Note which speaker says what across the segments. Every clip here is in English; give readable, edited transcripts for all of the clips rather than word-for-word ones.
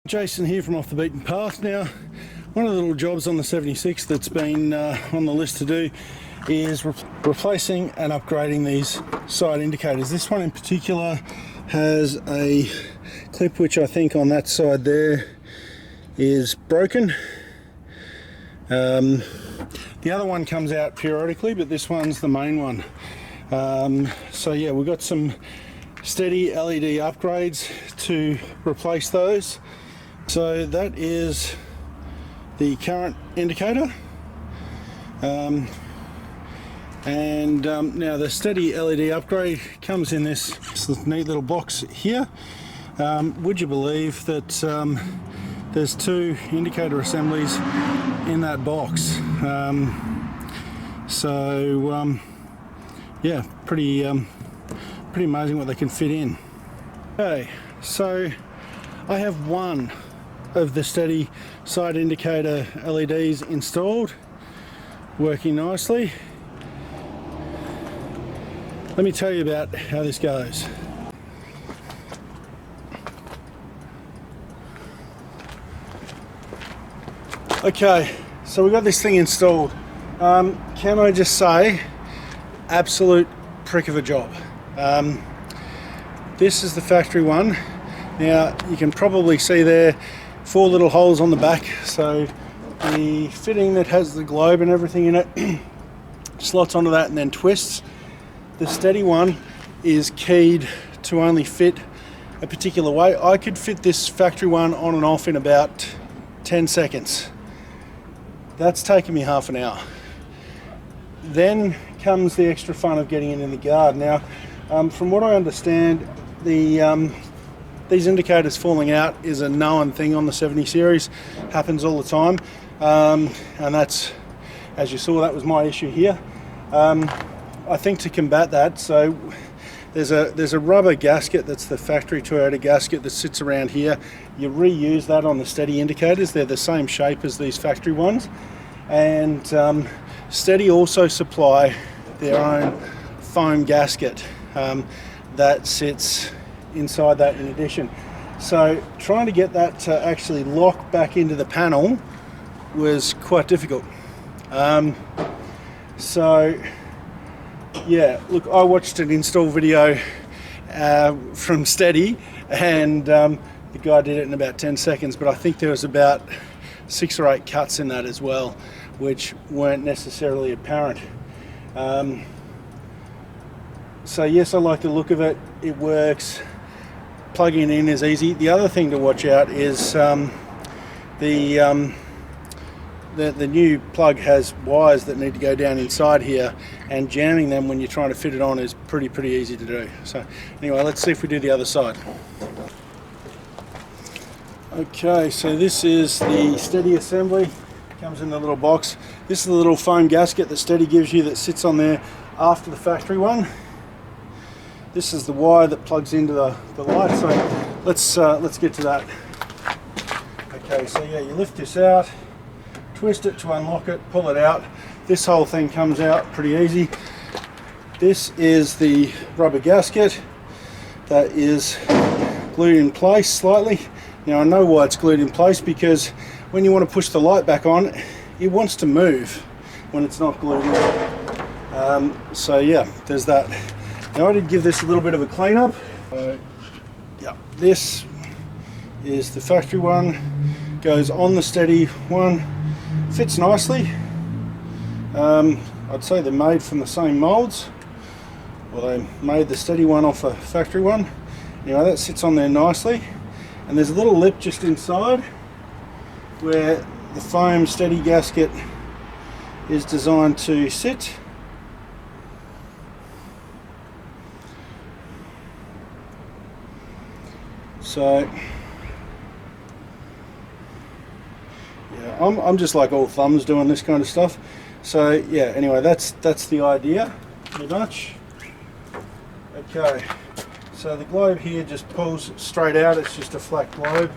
Speaker 1: Jason here from Off the Beaten Path. Now, one of the little jobs on the 76 that's been on the list to do is replacing and upgrading these side indicators. This one in particular has a clip which I think on that side there is broken. The other one comes out periodically, but this one's the main one. So yeah, we've got some Stedi LED upgrades to replace those. So that is the current indicator, now the Stedi LED upgrade comes in this neat little box here. Would you believe that there's two indicator assemblies in that box? Yeah, pretty amazing what they can fit in. Okay, so I have one of the Stedi side indicator LEDs installed, working nicely. Let me tell you about how this goes. Okay, so we got this thing installed. Can I just say, absolute prick of a job. This is the factory one. Now you can probably see there 4 little holes on the back, so the fitting that has the globe and everything in it slots onto that and then twists. The Stedi one is keyed to only fit a particular way. I could fit this factory one on and off in about 10 seconds. That's taken me half an hour. Then comes the extra fun of getting it in the guard. Now, from what I understand, these indicators falling out is a known thing on the 70 series, happens all the time, and that's, as you saw, that was my issue here. I think to combat that, so there's a rubber gasket that's the factory Toyota gasket that sits around here. You reuse that on the Stedi indicators. They're the same shape as these factory ones, and Stedi also supply their own foam gasket that sits inside that in addition. So trying to get that to actually lock back into the panel was quite difficult. So yeah, look, I watched an install video from Stedi, and the guy did it in about 10 seconds, but I think there was about 6 or 8 cuts in that as well, which weren't necessarily apparent. So yes, I like the look of it. It works. Plugging it in is easy. The other thing to watch out is the new plug has wires that need to go down inside here, and jamming them when you're trying to fit it on is pretty easy to do. So anyway, let's see if we do the other side. Okay, so this is the Stedi assembly. Comes in the little box. This is the little foam gasket that Stedi gives you that sits on there after the factory one. This is the wire that plugs into the light, so let's get to that. Okay, so yeah, you lift this out, twist it to unlock it, pull it out. This whole thing comes out pretty easy. This is the rubber gasket that is glued in place slightly. Now I know why it's glued in place, because when you want to push the light back on, it wants to move when it's not glued in. So yeah, there's that. Now I did give this a little bit of a clean up. Yeah, this is the factory one, goes on the Stedi one, fits nicely. I'd say they're made from the same molds. Well, they made the Stedi one off a factory one. Anyway, that sits on there nicely, and there's a little lip just inside where the foam Stedi gasket is designed to sit. So yeah, I'm just like all thumbs doing this kind of stuff. So yeah, anyway, that's the idea pretty much. Okay, so the globe here just pulls straight out. It's just a flat globe.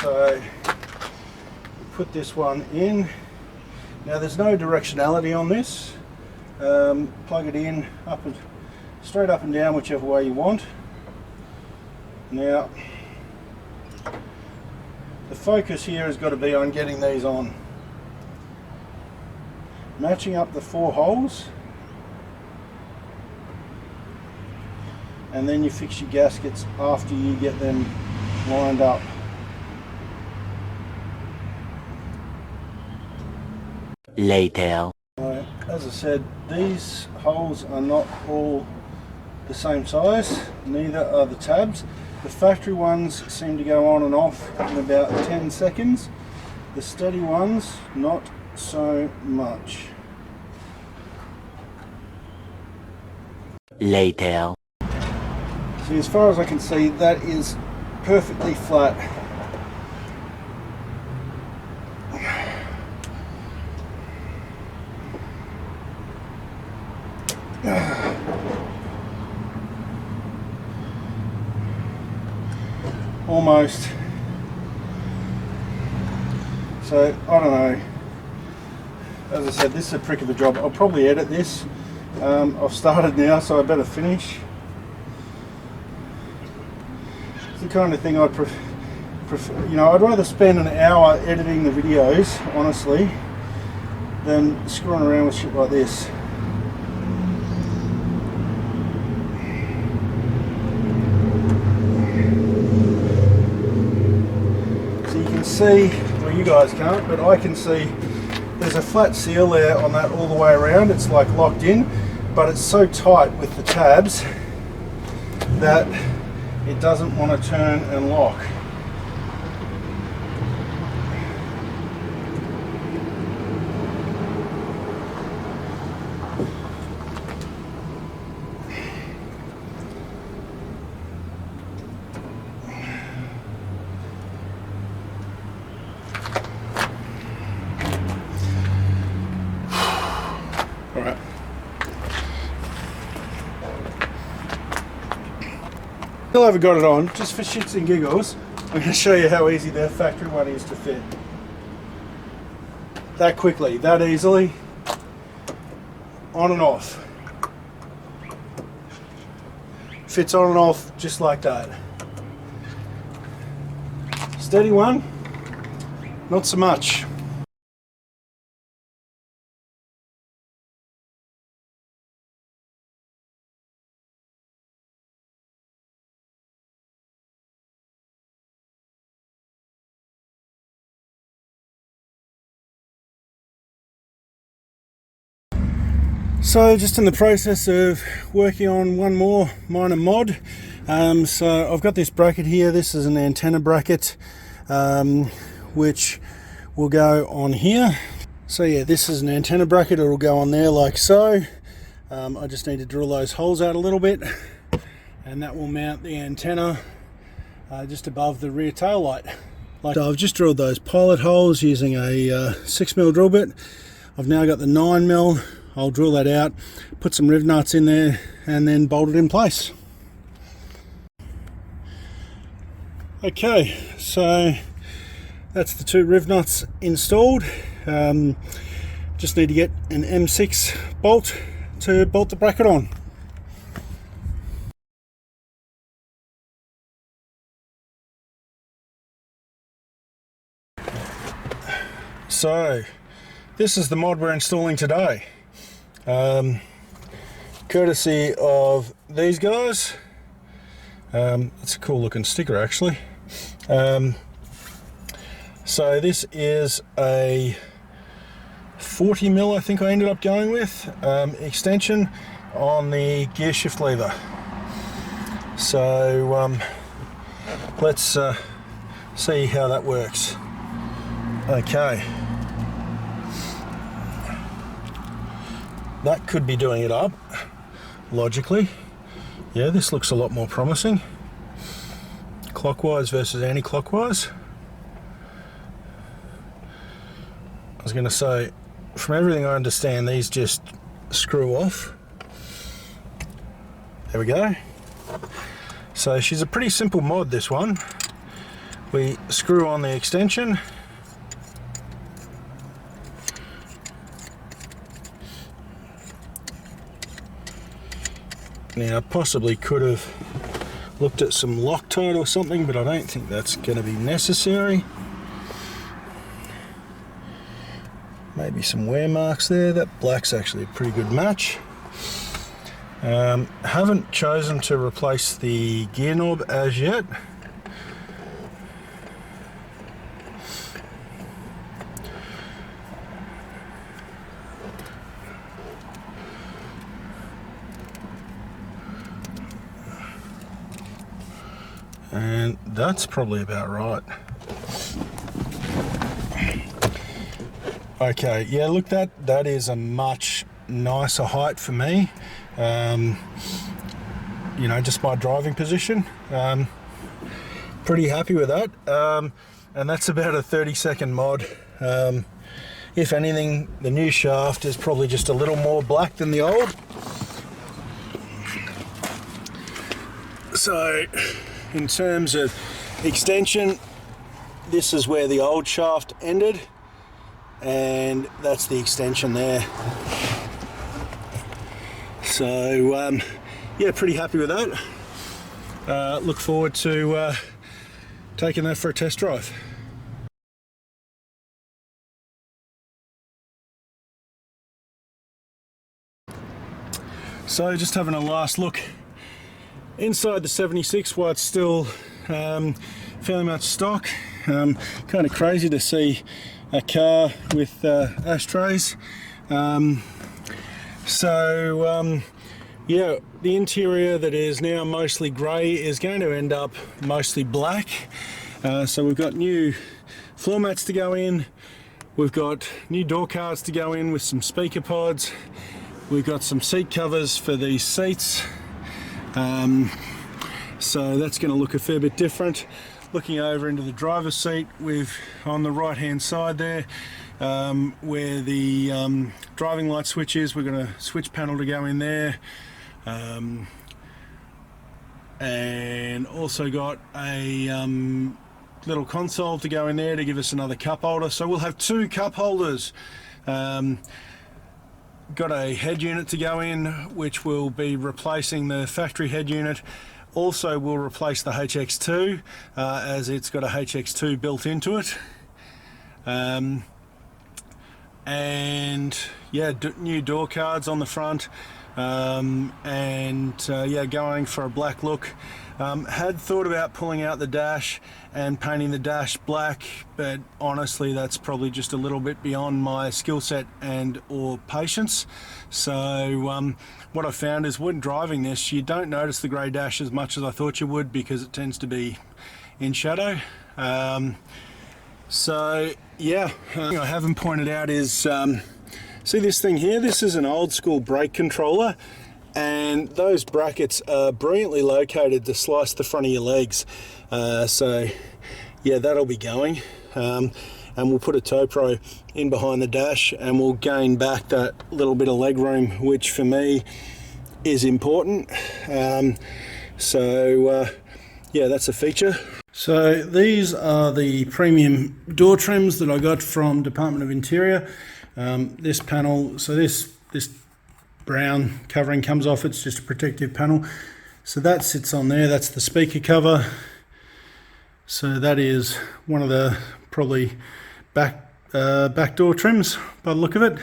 Speaker 1: So put this one in. Now there's no directionality on this. Plug it in straight up and down, whichever way you want. Now The focus here has got to be on getting these on. Matching up the 4 holes, and then you fix your gaskets after you get them lined up.
Speaker 2: Later.
Speaker 1: As I said, these holes are not all the same size, neither are the tabs. The factory ones seem to go on and off in about 10 seconds. The Stedi ones, not so much.
Speaker 2: Later.
Speaker 1: See, as far as I can see, that is perfectly flat. Almost. So, I don't know. As I said, this is a prick of a job. I'll probably edit this. I've started now, so I better finish. It's the kind of thing I'd prefer, you know, I'd rather spend an hour editing the videos, honestly, than screwing around with shit like this. See, well, you guys can't, but I can see there's a flat seal there on that all the way around. It's like locked in, but it's so tight with the tabs that it doesn't want to turn and lock. Alright. Still haven't got it on, just for shits and giggles. I'm going to show you how easy their factory one is to fit. That quickly, that easily, on and off. Fits on and off just like that. Stedi one, not so much. So just in the process of working on one more minor mod. So I've got this bracket here. This is an antenna bracket, which will go on here. So yeah, this is an antenna bracket. It will go on there like so. I just need to drill those holes out a little bit, and that will mount the antenna just above the rear tail light. So I've just drilled those pilot holes using a 6mm drill bit. I've now got the 9mm. I'll drill that out, put some riv nuts in there, and then bolt it in place. Okay, so that's the 2 riv nuts installed. Just need to get an M6 bolt to bolt the bracket on. So this is the mod we're installing today. Courtesy of these guys. It's a cool looking sticker actually. So this is a 40mm I think I ended up going with, extension on the gear shift lever. So let's see how that works. Okay. That could be doing it up, logically. Yeah, this looks a lot more promising. Clockwise versus anti-clockwise. I was going to say, from everything I understand, these just screw off. There we go. So she's a pretty simple mod, this one. We screw on the extension. Now, I possibly could have looked at some Loctite or something, but I don't think that's going to be necessary. maybe some wear marks there. That black's actually a pretty good match. Haven't chosen to replace the gear knob as yet. And that's probably about right. Okay, yeah, look, that is a much nicer height for me. You know, just my driving position. Pretty happy with that. And that's about a 30-second mod. If anything, the new shaft is probably just a little more black than the old. So, in terms of extension, this is where the old shaft ended, and that's the extension there. So yeah, pretty happy with that. Look forward to taking that for a test drive. So just having a last look inside the 76 while it's still fairly much stock. Kind of crazy to see a car with ashtrays. Yeah, the interior that is now mostly grey is going to end up mostly black. So we've got new floor mats to go in, we've got new door cards to go in with some speaker pods, we've got some seat covers for these seats. So that's going to look a fair bit different. Looking over into the driver's seat, we've on the right hand side there where the driving light switch is, we're going to switch panel to go in there, and also got a little console to go in there to give us another cup holder. So we'll have two cup holders. Got a head unit to go in, which will be replacing the factory head unit. Also will replace the HX2 as it's got a HX2 built into it. And yeah, new door cards on the front, yeah, going for a black look. Had thought about pulling out the dash and painting the dash black, but honestly that's probably just a little bit beyond my skill set and or patience. So what I found is when driving this, you don't notice the grey dash as much as I thought you would, because it tends to be in shadow. So yeah, thing I haven't pointed out is see this thing here, this is an old school brake controller, and those brackets are brilliantly located to slice the front of your legs. So yeah, that'll be going, and we'll put a Towpro in behind the dash and we'll gain back that little bit of leg room, which for me is important. Yeah, that's a feature. So these are the premium door trims that I got from Department of Interior. This panel, so this brown covering comes off, it's just a protective panel. So that sits on there, that's the speaker cover. So that is one of the probably back door trims by the look of it.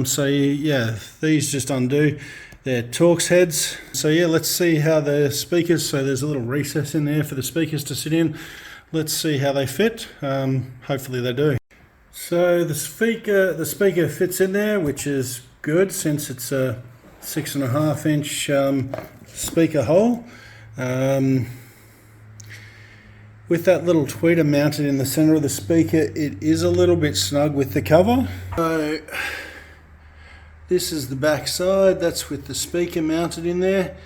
Speaker 1: So yeah, these just undo. They're Torx heads. So yeah, let's see how the speakers, so there's a little recess in there for the speakers to sit in. Let's see how they fit. Hopefully they do. So the speaker fits in there, which is good since it's a 6.5 inch speaker hole. With that little tweeter mounted in the center of the speaker, it is a little bit snug with the cover. So this is the back side, that's with the speaker mounted in there,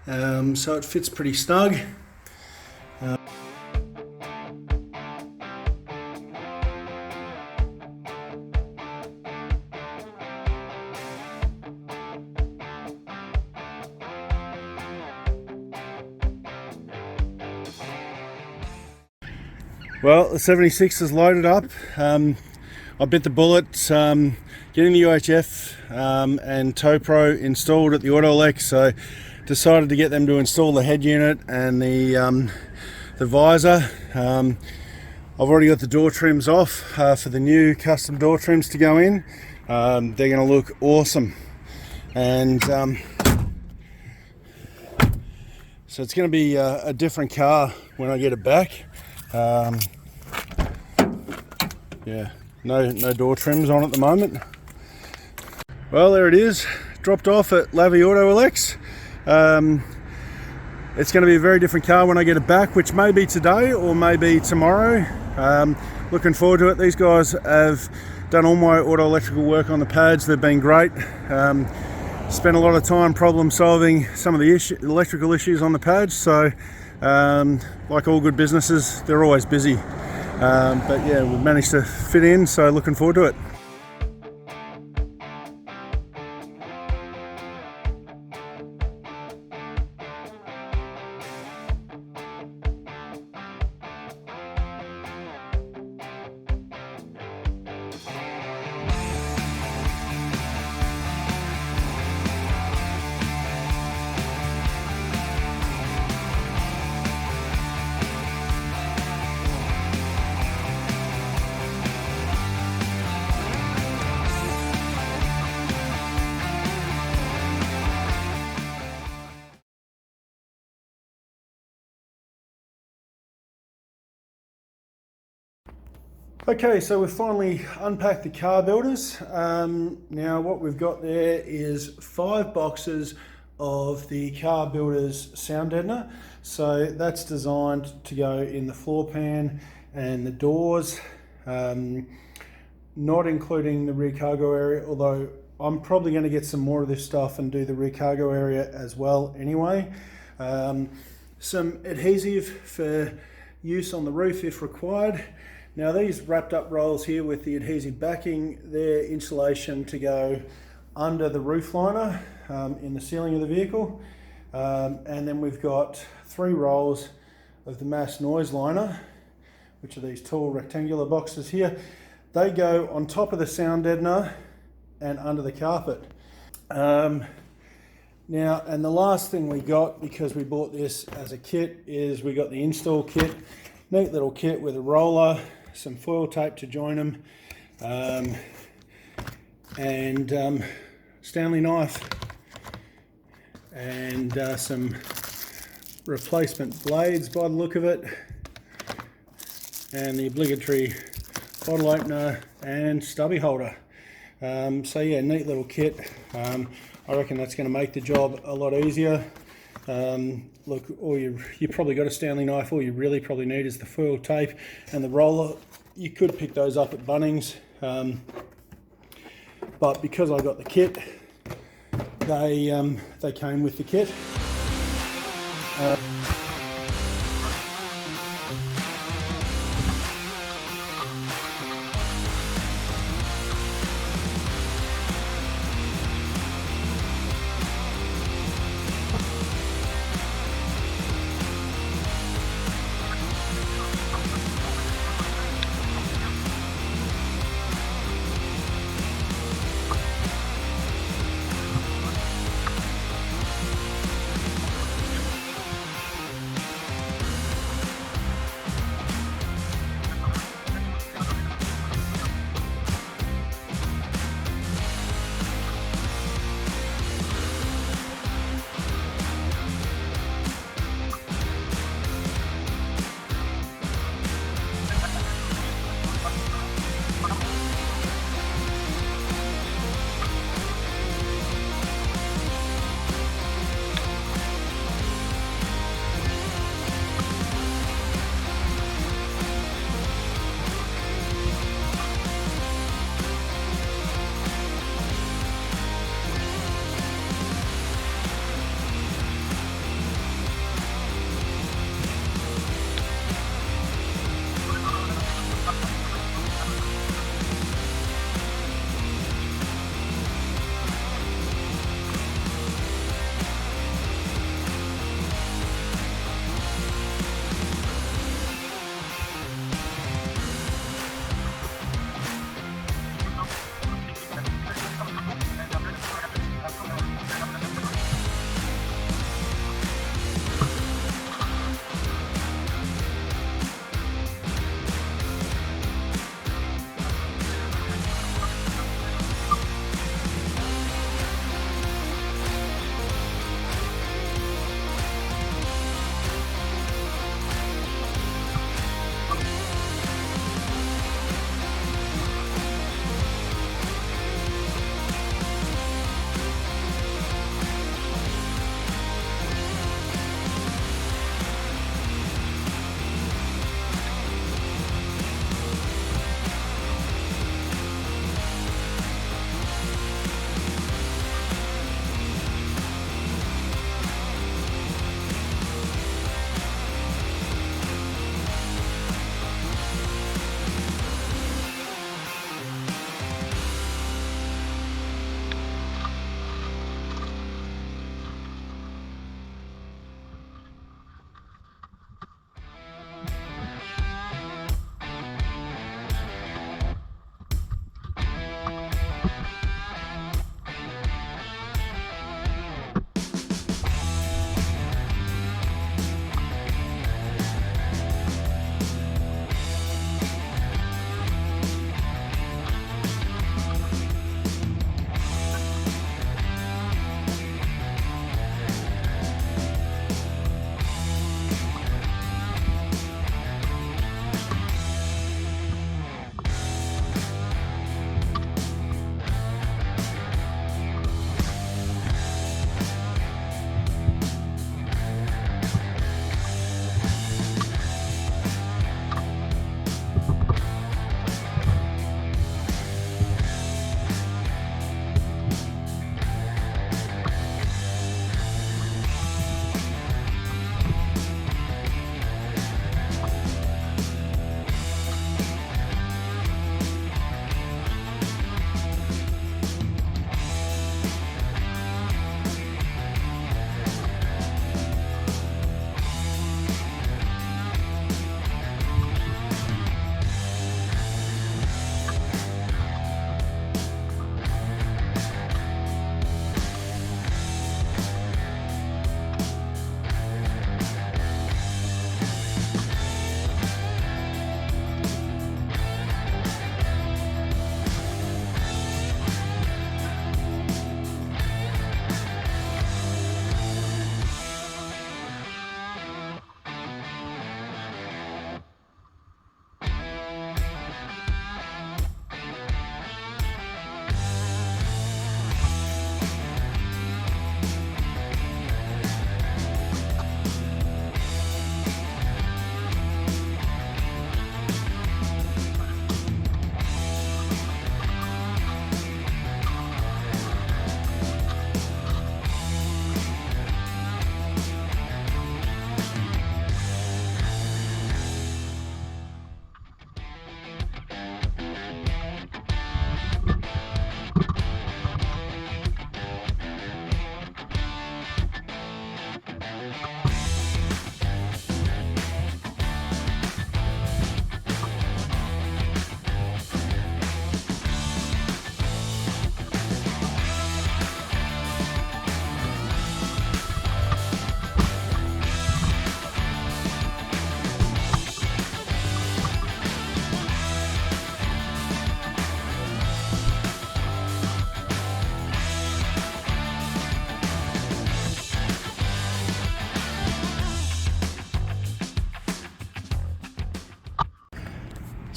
Speaker 1: so it fits pretty snug. Well, the 76 is loaded up. I bit the bullet getting the UHF and Towpro installed at the Autolex, so decided to get them to install the head unit and the visor. I've already got the door trims off for the new custom door trims to go in. They're going to look awesome, and so it's going to be a different car when I get it back. Yeah, no door trims on at the moment. Well, there it is, dropped off at Lavi Auto Alex. It's going to be a very different car when I get it back, which may be today or maybe tomorrow. Looking forward to it. These guys have done all my auto electrical work on the pads. They've been great. Spent a lot of time problem solving some of the electrical issues on the pads. So like all good businesses, they're always busy. But yeah, we've managed to fit in, so looking forward to it. Okay, so we've finally unpacked the Carbuilders. Now what we've got there is 5 boxes of the Carbuilders sound deadener. So that's designed to go in the floor pan and the doors, not including the rear cargo area, although I'm probably going to get some more of this stuff and do the rear cargo area as well anyway. Some adhesive for use on the roof if required. Now these wrapped up rolls here with the adhesive backing, they're insulation to go under the roof liner in the ceiling of the vehicle. And then we've got 3 rolls of the mass noise liner, which are these tall rectangular boxes here. They go on top of the sound deadener and under the carpet. Now, and the last thing we got, because we bought this as a kit, is we got the install kit. Neat little kit with a roller, some foil tape to join them, and Stanley knife, and some replacement blades by the look of it, and the obligatory bottle opener and stubby holder. So yeah, neat little kit. I reckon that's going to make the job a lot easier. Look, you probably got a Stanley knife. All you really probably need is the foil tape and the roller. You could pick those up at Bunnings, but because I got the kit, they came with the kit.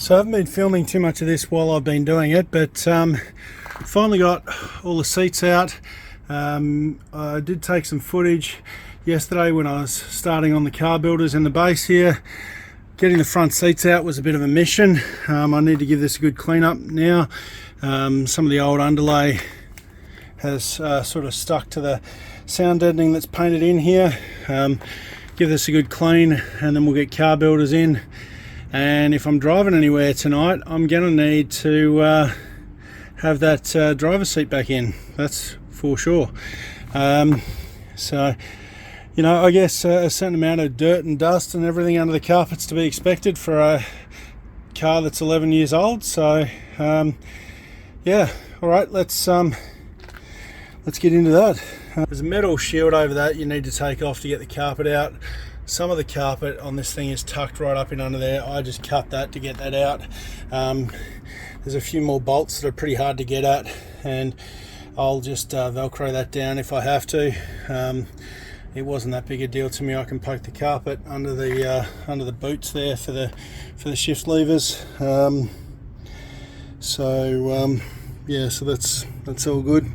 Speaker 1: So I haven't been filming too much of this while I've been doing it, but finally got all the seats out. I did take some footage yesterday when I was starting on the Carbuilders in the base here. Getting the front seats out was a bit of a mission. I need to give this a good clean up now. Some of the old underlay has sort of stuck to the sound deadening that's painted in here. Give this a good clean and then we'll get Carbuilders in. And if I'm driving anywhere tonight, I'm going to need to have that driver's seat back in. That's for sure. So, you know, I guess a certain amount of dirt and dust and everything under the carpet's to be expected for a car that's 11 years old. So, yeah, all right, let's get into that. There's a metal shield over that you need to take off to get the carpet out. Some of the carpet on this thing is tucked right up in under there. I just cut that to get that out. There's a few more bolts that are pretty hard to get at, and I'll just velcro that down if I have to. It wasn't that big a deal to me. I can poke the carpet under the boots there for the shift levers. Yeah, so that's all good.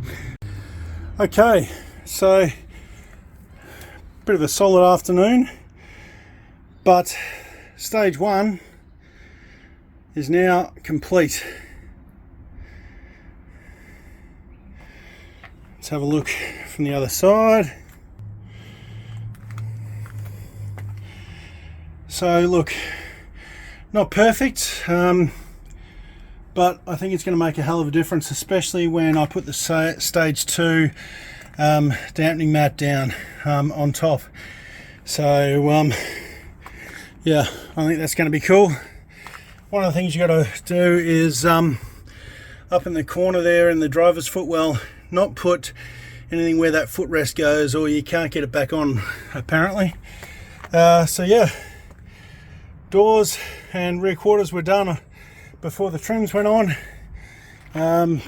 Speaker 1: Okay, so bit of a solid afternoon, but stage one is now complete. Let's have a look from the other side. So look, not perfect, but I think it's going to make a hell of a difference, especially when I put the stage 2 dampening mat down on top. So yeah, I think that's going to be cool. One of the things you got to do is up in the corner there in the driver's footwell, not put anything where that footrest goes or you can't get it back on apparently. So yeah, doors and rear quarters were done before the trims went on, and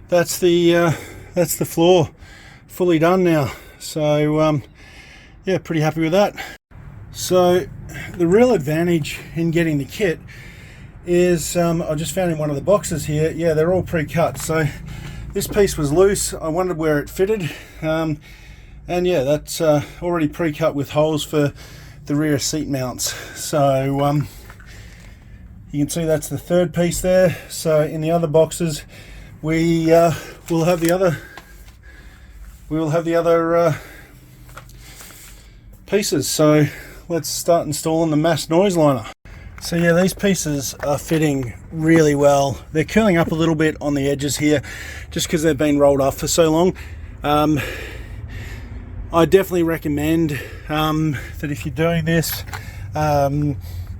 Speaker 1: that's the floor fully done now. So yeah, pretty happy with that. So the real advantage in getting the kit is I just found in one of the boxes here, yeah, they're all pre-cut. So this piece was loose. I wondered where it fitted, and yeah, that's already pre-cut with holes for the rear seat mounts. So you can see that's the third piece there. So in the other boxes we will have the other pieces. So let's start installing the mass noise liner. So yeah, these pieces are fitting really well. They're curling up a little bit on the edges here just because they've been rolled off for so long. I definitely recommend that if you're doing this,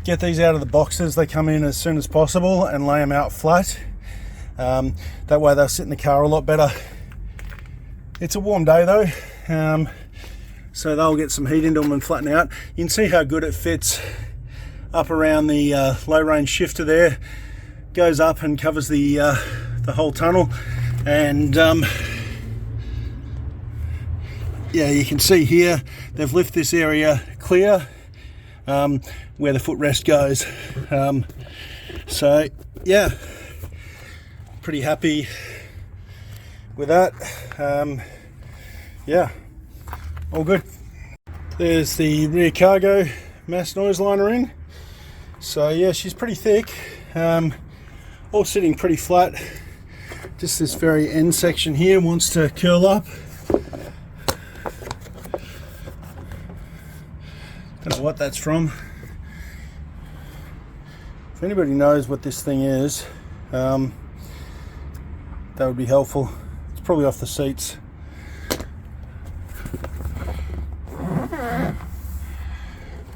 Speaker 1: get these out of the boxes. They come in as soon as possible and lay them out flat. That way they'll sit in the car a lot better. It's a warm day though, so they'll get some heat into them and flatten out. You can see how good it fits up around the low range shifter there. Goes up and covers the whole tunnel, and yeah, you can see here they've lifted this area clear where the footrest goes. So yeah, pretty happy with that. Yeah, all good. There's the rear cargo mass noise liner in. So yeah, she's pretty thick, all sitting pretty flat. Just this very end section here wants to curl up. Don't know what that's from. If anybody knows what this thing is, that would be helpful. It's probably off the seats.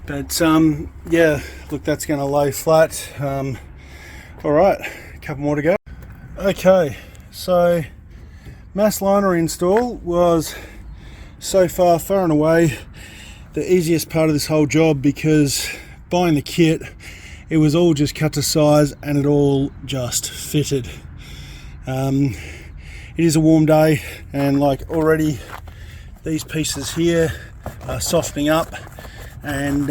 Speaker 1: But yeah, look, that's going to lay flat. All right, a couple more to go. Okay, so mass liner install was so far and away the easiest part of this whole job, because buying the kit, it was all just cut to size and it all just fitted. It is a warm day, and like already these pieces here are softening up, and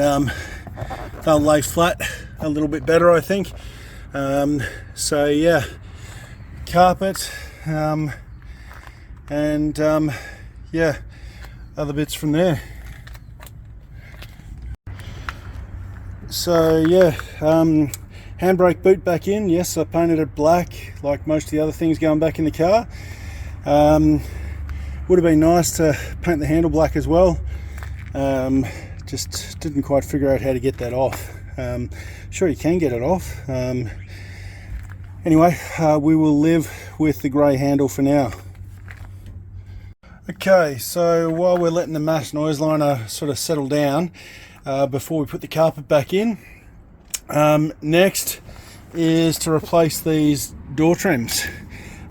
Speaker 1: they'll lay flat a little bit better, I think. So yeah, carpet, and yeah, other bits from there. So yeah, handbrake boot back in. Yes, I painted it black like most of the other things going back in the car. Would have been nice to paint the handle black as well. Just didn't quite figure out how to get that off. Sure, you can get it off. Anyway, we will live with the grey handle for now. Okay, so while we're letting the mass noise liner sort of settle down before we put the carpet back in, next is to replace these door trims.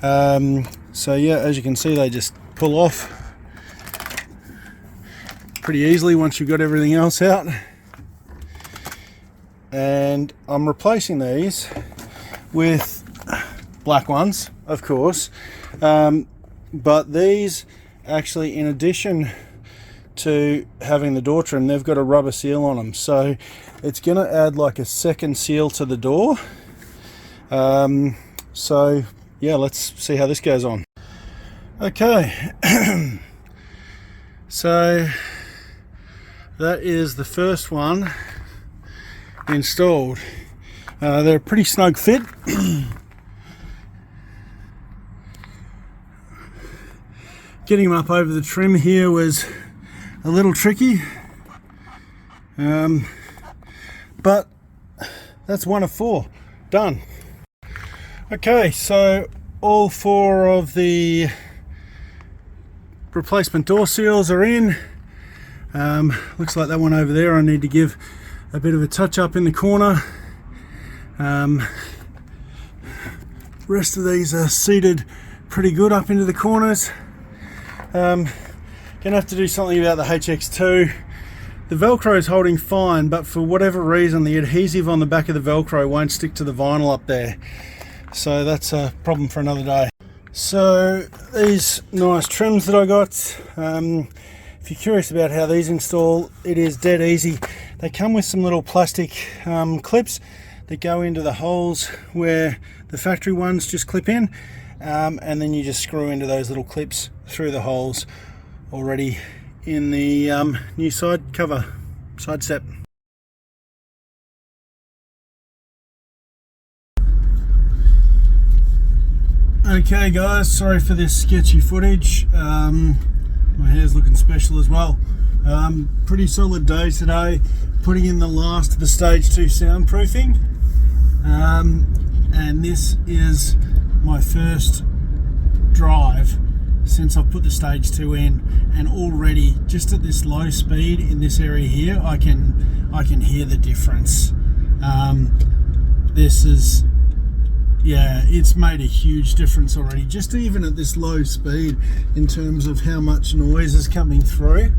Speaker 1: So yeah, as you can see, they just pull off pretty easily once you've got everything else out. And I'm replacing these with black ones, of course, but these actually, in addition to having the door trim, they've got a rubber seal on them, so it's going to add like a second seal to the door. So yeah, let's see how this goes on. Okay, so that is the first one installed. They're a pretty snug fit. Getting them up over the trim here was a little tricky, but that's one of 4 done. Okay, so all 4 of the replacement door seals are in. Looks like that one over there I need to give a bit of a touch up in the corner. Rest of these are seated pretty good up into the corners. Gonna have to do something about the HX2. The Velcro is holding fine, but for whatever reason the adhesive on the back of the Velcro won't stick to the vinyl up there, so that's a problem for another day. So these nice trims that I got, if you're curious about how these install, it is dead easy. They come with some little plastic clips that go into the holes where the factory ones just clip in, and then you just screw into those little clips through the holes already in the new side cover, side step. Okay guys, sorry for this sketchy footage. My hair's looking special as well. Pretty solid day today, putting in the last of the stage 2 soundproofing, and this is my first drive since I've put the stage 2 in, and already just at this low speed in this area here I can hear the difference. This is, yeah, it's made a huge difference already, just even at this low speed, in terms of how much noise is coming through.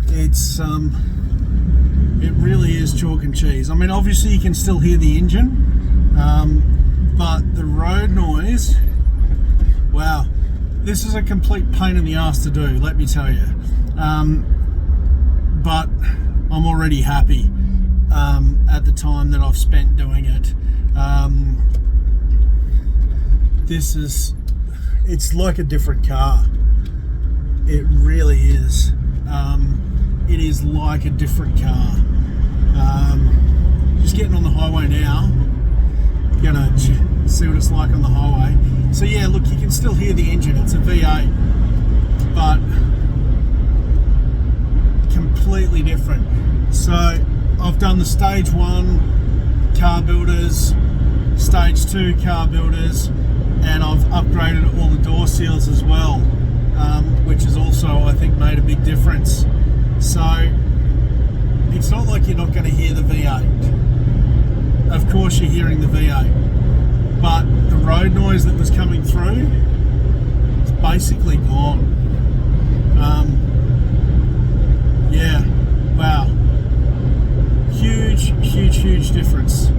Speaker 1: It's it really is chalk and cheese. I mean, obviously you can still hear the engine, but the road noise, wow, this is a complete pain in the ass to do, let me tell you. But I'm already happy at the time that I've spent doing it. This is, it's like a different car. It really is. It is like a different car. Just getting on the highway now, gonna see what it's like on the highway. So yeah, look, you can still hear the engine. It's a V8, but completely different. So I've done the stage 1 Carbuilders, stage 2 Carbuilders, and I've upgraded all the door seals as well, which has also, I think, made a big difference. So it's not like you're not going to hear the V8. Of course you're hearing the V8, but the road noise that was coming through is basically gone. Yeah, wow, huge difference.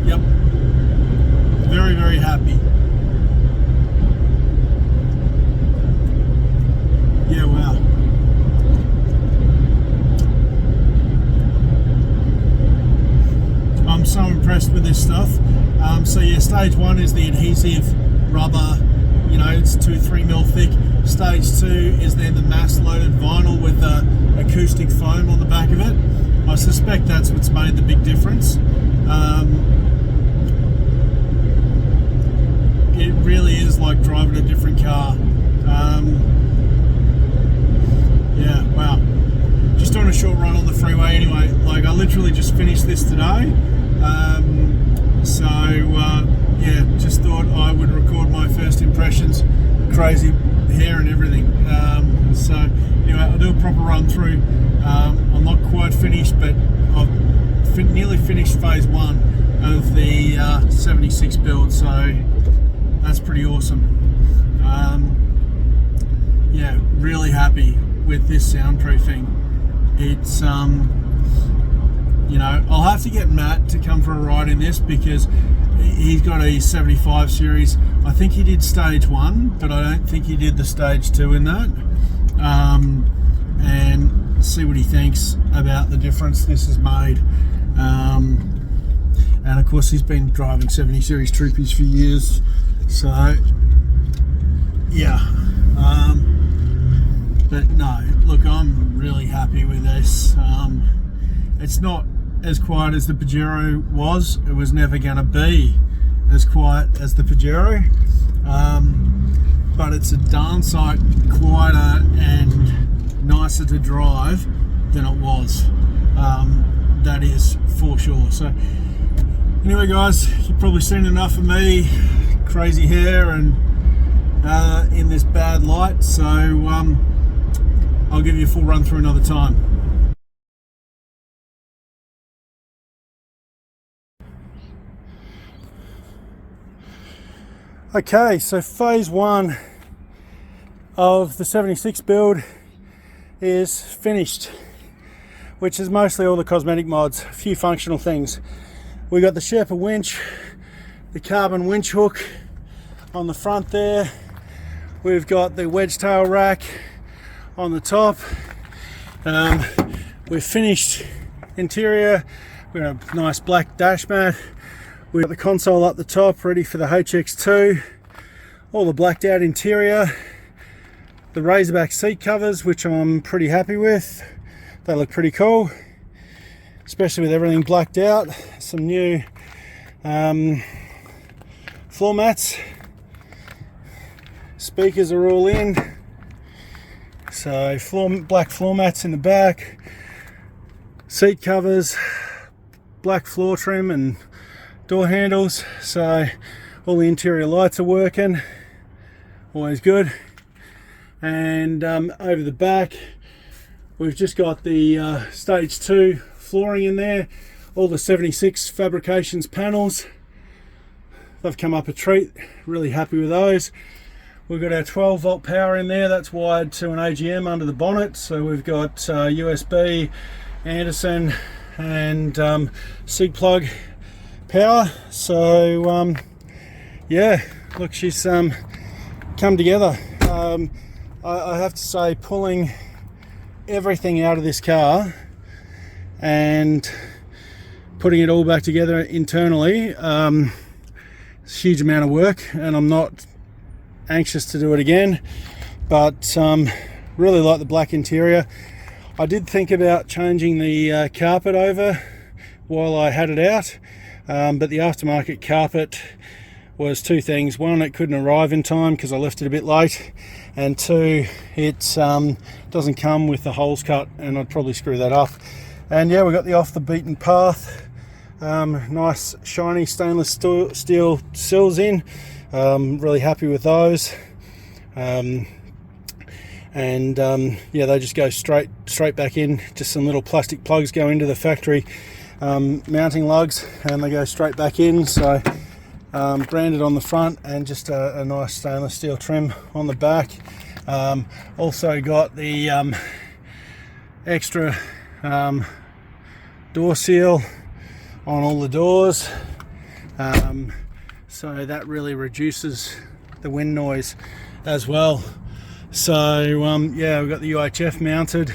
Speaker 1: Yep, very happy. Yeah, wow. stage 1 is the adhesive rubber, you know, it's 2-3 mil thick. Stage 2 is then the mass loaded vinyl with the acoustic foam on the back of it. I suspect that's what's made the big difference. It really is like driving a different car. Yeah, wow. Just on a short run on the freeway anyway. Like, I literally just finished this today. Yeah, just thought I would record my first impressions. Crazy hair and everything. So anyway, I'll do a proper run through. I'm not quite finished, but I've nearly finished phase 1 of the 76 build, so that's pretty awesome. Yeah, really happy with this soundproofing. It's you know, I'll have to get Matt to come for a ride in this because he's got a 75 series. I think he did stage 1, but I don't think he did the stage 2 in that. And see what he thinks about the difference this has made. And of course, he's been driving 70 series Troopies for years, so yeah. But no, look, I'm really happy with this. It's not as quiet as the Pajero was. It was never going to be as quiet as the Pajero, but it's a darn sight quieter and nicer to drive than it was. That is for sure. So anyway, guys, you've probably seen enough of me, crazy hair and in this bad light, so I'll give you a full run through another time. Okay, so phase 1 of the 76 build is finished, which is mostly all the cosmetic mods, a few functional things. We got the Sherpa winch, the carbon winch hook on the front there. We've got the wedge tail rack on the top. We've finished interior. We've got a nice black dash mat. We've got the console up the top ready for the HX2. All the blacked out interior. The Razorback seat covers, which I'm pretty happy with. They look pretty cool, especially with everything blacked out. Some new floor mats. Speakers are all in. So black floor mats in the back. Seat covers, black floor trim and door handles. So all the interior lights are working. Always good. And over the back, we've just got the stage 2 flooring in there. All the 76 Fabrications panels. They've come up a treat. Really happy with those. We've got our 12 volt power in there. That's wired to an AGM under the bonnet. So we've got USB, Anderson and SIG plug power. So yeah, look, she's come together. I have to say, pulling everything out of this car and putting it all back together internally, it's a huge amount of work, and I'm not anxious to do it again, but really like the black interior. I did think about changing the carpet over while I had it out, but the aftermarket carpet was two things. One, it couldn't arrive in time because I left it a bit late, and two, it doesn't come with the holes cut, and I'd probably screw that up. And yeah, we got the off the beaten path, nice shiny stainless steel sills in. Really happy with those. Yeah, they just go straight back in. Just some little plastic plugs go into the factory mounting lugs, and they go straight back in. So branded on the front, and just a nice stainless steel trim on the back. Also got the extra door seal on all the doors, so that really reduces the wind noise as well. So yeah, we've got the UHF mounted,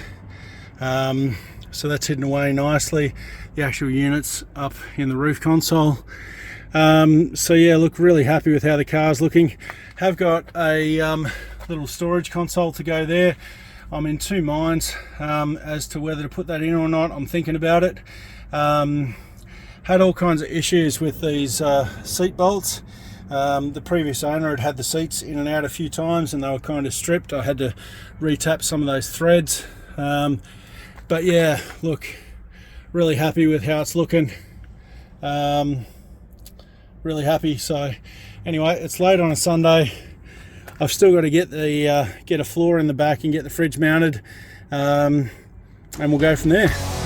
Speaker 1: so that's hidden away nicely. The actual units up in the roof console. So yeah, look, really happy with how the car's looking. Have got a little storage console to go there. I'm in two minds as to whether to put that in or not. I'm thinking about it. Had all kinds of issues with these seat bolts. The previous owner had the seats in and out a few times and they were kind of stripped. I had to retap some of those threads. But yeah, look, really happy with how it's looking. Really happy. So anyway, it's late on a Sunday. I've still got to get the get a floor in the back and get the fridge mounted, and we'll go from there.